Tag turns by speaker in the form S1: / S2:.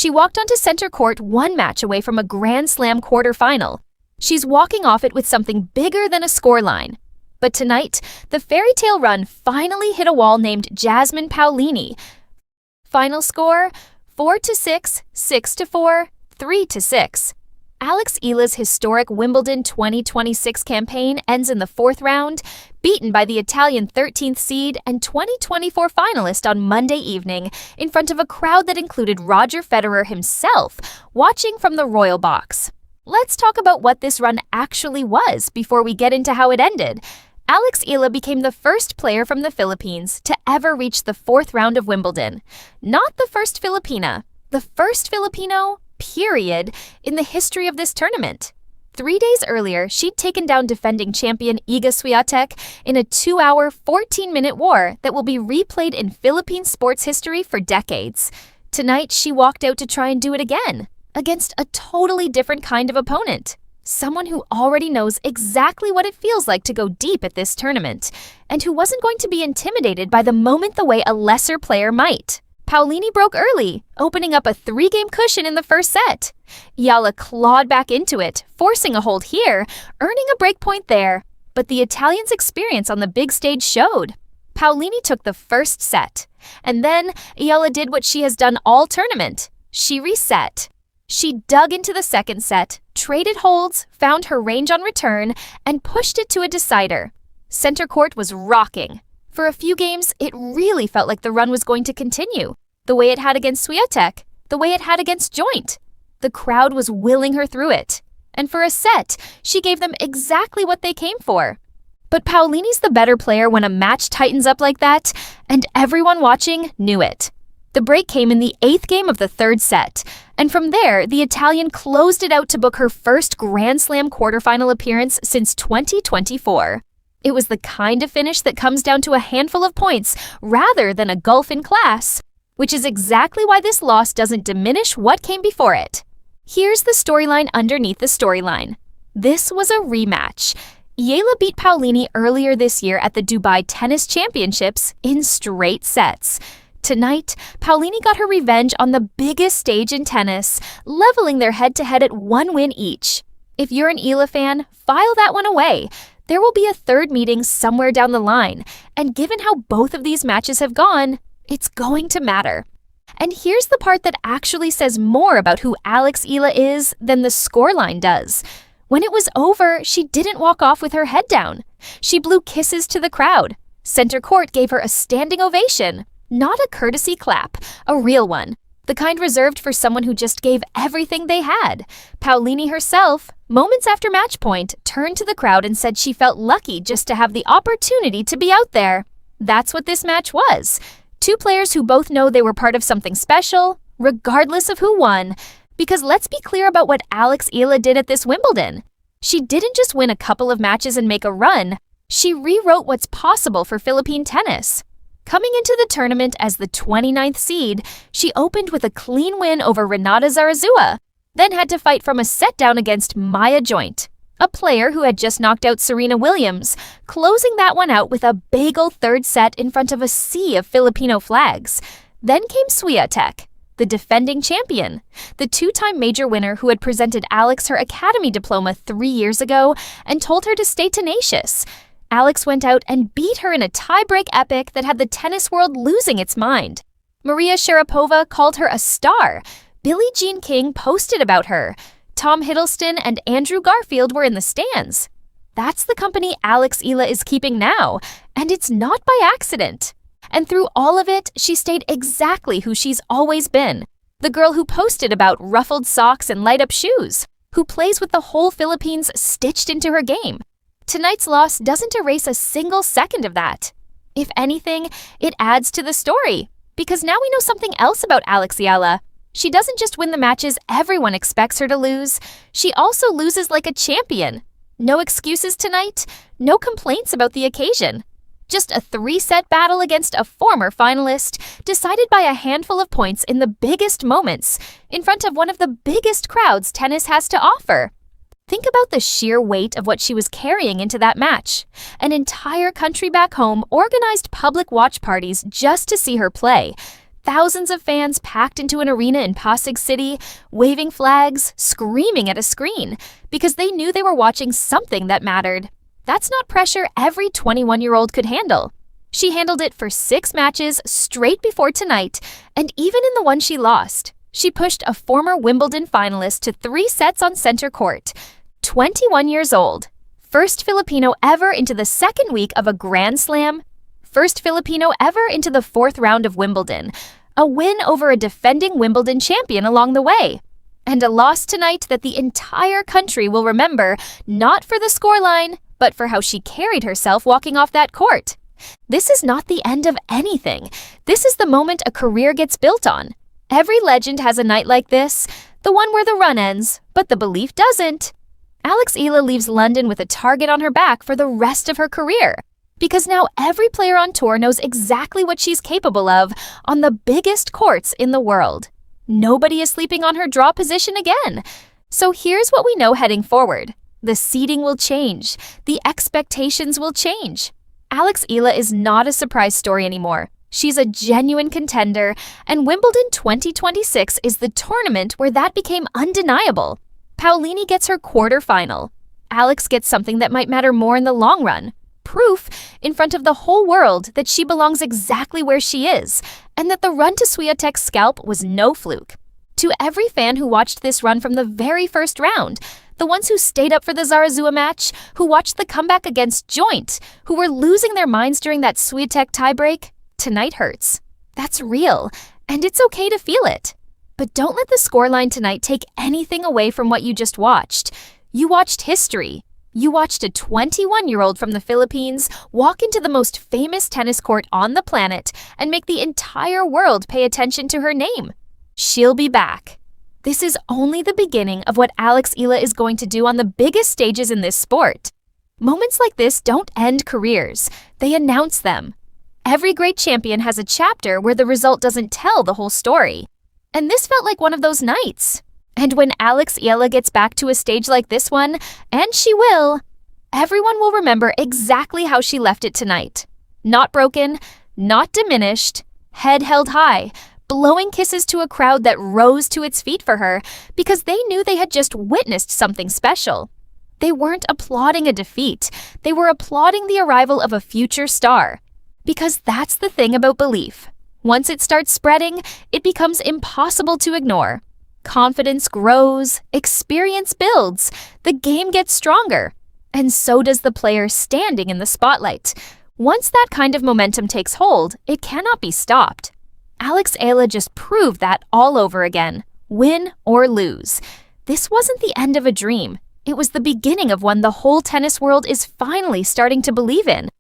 S1: She walked onto center court one match away from a Grand Slam quarterfinal. She's walking off it with something bigger than a scoreline. But tonight, the fairy tale run finally hit a wall named Jasmine Paolini. Final score, 4-6, 6-4, 3-6. Alex Ila's historic Wimbledon 2026 campaign ends in the fourth round, beaten by the Italian 13th seed and 2024 finalist on Monday evening in front of a crowd that included Roger Federer himself, watching from the royal box. Let's talk about what this run actually was before we get into how it ended. Alex Ila became the first player from the Philippines to ever reach the fourth round of Wimbledon. Not the first Filipina, the first Filipino, period, in the history of this tournament. 3 days earlier, she'd taken down defending champion Iga Swiatek in a 2-hour, 14-minute war that will be replayed in Philippine sports history for decades. Tonight, she walked out to try and do it again, against a totally different kind of opponent. Someone who already knows exactly what it feels like to go deep at this tournament, and who wasn't going to be intimidated by the moment the way a lesser player might. Paolini broke early, opening up a 3-game cushion in the first set. EALA clawed back into it, forcing a hold here, earning a break point there. But the Italians' experience on the big stage showed. Paolini took the first set, and then EALA did what she has done all tournament. She reset. She dug into the second set, traded holds, found her range on return, and pushed it to a decider. Center court was rocking. For a few games, it really felt like the run was going to continue, the way it had against Swiatek, the way it had against Joint. The crowd was willing her through it. And for a set, she gave them exactly what they came for. But Paolini's the better player when a match tightens up like that, and everyone watching knew it. The break came in the 8th game of the third set, and from there, the Italian closed it out to book her first Grand Slam quarterfinal appearance since 2024. It was the kind of finish that comes down to a handful of points rather than a gulf in class, which is exactly why this loss doesn't diminish what came before it. Here's the storyline underneath the storyline. This was a rematch. EALA beat Paolini earlier this year at the Dubai Tennis Championships in straight sets. Tonight, Paolini got her revenge on the biggest stage in tennis, leveling their head-to-head at 1 win each. If you're an EALA fan, file that one away. There will be a third meeting somewhere down the line, and given how both of these matches have gone, it's going to matter. And here's the part that actually says more about who Alex Ila is than the scoreline does. When it was over, she didn't walk off with her head down. She blew kisses to the crowd. Center court gave her a standing ovation. Not a courtesy clap, a real one. The kind reserved for someone who just gave everything they had. Paolini herself, moments after match point, turned to the crowd and said she felt lucky just to have the opportunity to be out there. That's what this match was. Two players who both know they were part of something special, regardless of who won. Because let's be clear about what Alex Ila did at this Wimbledon. She didn't just win a couple of matches and make a run. She rewrote what's possible for Philippine tennis. Coming into the tournament as the 29th seed, she opened with a clean win over Renata Zarazua, then had to fight from a set down against Maya Joint, a player who had just knocked out Serena Williams, closing that one out with a bagel third set in front of a sea of Filipino flags. Then came Swiatek, the defending champion, the 2-time major winner who had presented Alex her academy diploma 3 years ago and told her to stay tenacious. Alex went out and beat her in a tie-break epic that had the tennis world losing its mind. Maria Sharapova called her a star. Billie Jean King posted about her. Tom Hiddleston and Andrew Garfield were in the stands. That's the company Alex Ila is keeping now, and it's not by accident. And through all of it, she stayed exactly who she's always been. The girl who posted about ruffled socks and light-up shoes, who plays with the whole Philippines stitched into her game. Tonight's loss doesn't erase a single second of that. If anything, it adds to the story, because now we know something else about Alex Ila. She doesn't just win the matches everyone expects her to lose, she also loses like a champion. No excuses tonight, no complaints about the occasion. Just a 3-set battle against a former finalist, decided by a handful of points in the biggest moments, in front of one of the biggest crowds tennis has to offer. Think about the sheer weight of what she was carrying into that match. An entire country back home organized public watch parties just to see her play. Thousands of fans packed into an arena in Pasig City, waving flags, screaming at a screen, because they knew they were watching something that mattered. That's not pressure every 21-year-old could handle. She handled it for 6 matches straight before tonight, and even in the one she lost, she pushed a former Wimbledon finalist to 3 sets on center court. 21 years old. First Filipino ever into the second week of a Grand Slam. First Filipino ever into the 4th round of Wimbledon. A win over a defending Wimbledon champion along the way. And a loss tonight that the entire country will remember, not for the scoreline, but for how she carried herself walking off that court. This is not the end of anything. This is the moment a career gets built on. Every legend has a night like this, the one where the run ends, but the belief doesn't. Alex Ila leaves London with a target on her back for the rest of her career, because now every player on tour knows exactly what she's capable of on the biggest courts in the world. Nobody is sleeping on her draw position again. So here's what we know heading forward. The seeding will change. The expectations will change. Alex Ila is not a surprise story anymore. She's a genuine contender, and Wimbledon 2026 is the tournament where that became undeniable. Paolini gets her quarterfinal. Alex gets something that might matter more in the long run. Proof in front of the whole world that she belongs exactly where she is, and that the run to Swiatek's scalp was no fluke. To every fan who watched this run from the very first round, the ones who stayed up for the Zarazua match, who watched the comeback against Joint, who were losing their minds during that Swiatek tiebreak, tonight hurts. That's real, and it's okay to feel it. But don't let the scoreline tonight take anything away from what you just watched. You watched history. You watched a 21-year-old from the Philippines walk into the most famous tennis court on the planet and make the entire world pay attention to her name. She'll be back. This is only the beginning of what Alex Ila is going to do on the biggest stages in this sport. Moments like this don't end careers. They announce them. Every great champion has a chapter where the result doesn't tell the whole story. And this felt like one of those nights. And when Alex Ila gets back to a stage like this one, and she will, everyone will remember exactly how she left it tonight. Not broken, not diminished, head held high, blowing kisses to a crowd that rose to its feet for her because they knew they had just witnessed something special. They weren't applauding a defeat. They were applauding the arrival of a future star. Because that's the thing about belief. Once it starts spreading, it becomes impossible to ignore. Confidence grows, experience builds, the game gets stronger, and so does the player standing in the spotlight. Once that kind of momentum takes hold, it cannot be stopped. Alex Ila just proved that all over again, win or lose. This wasn't the end of a dream. It was the beginning of one the whole tennis world is finally starting to believe in.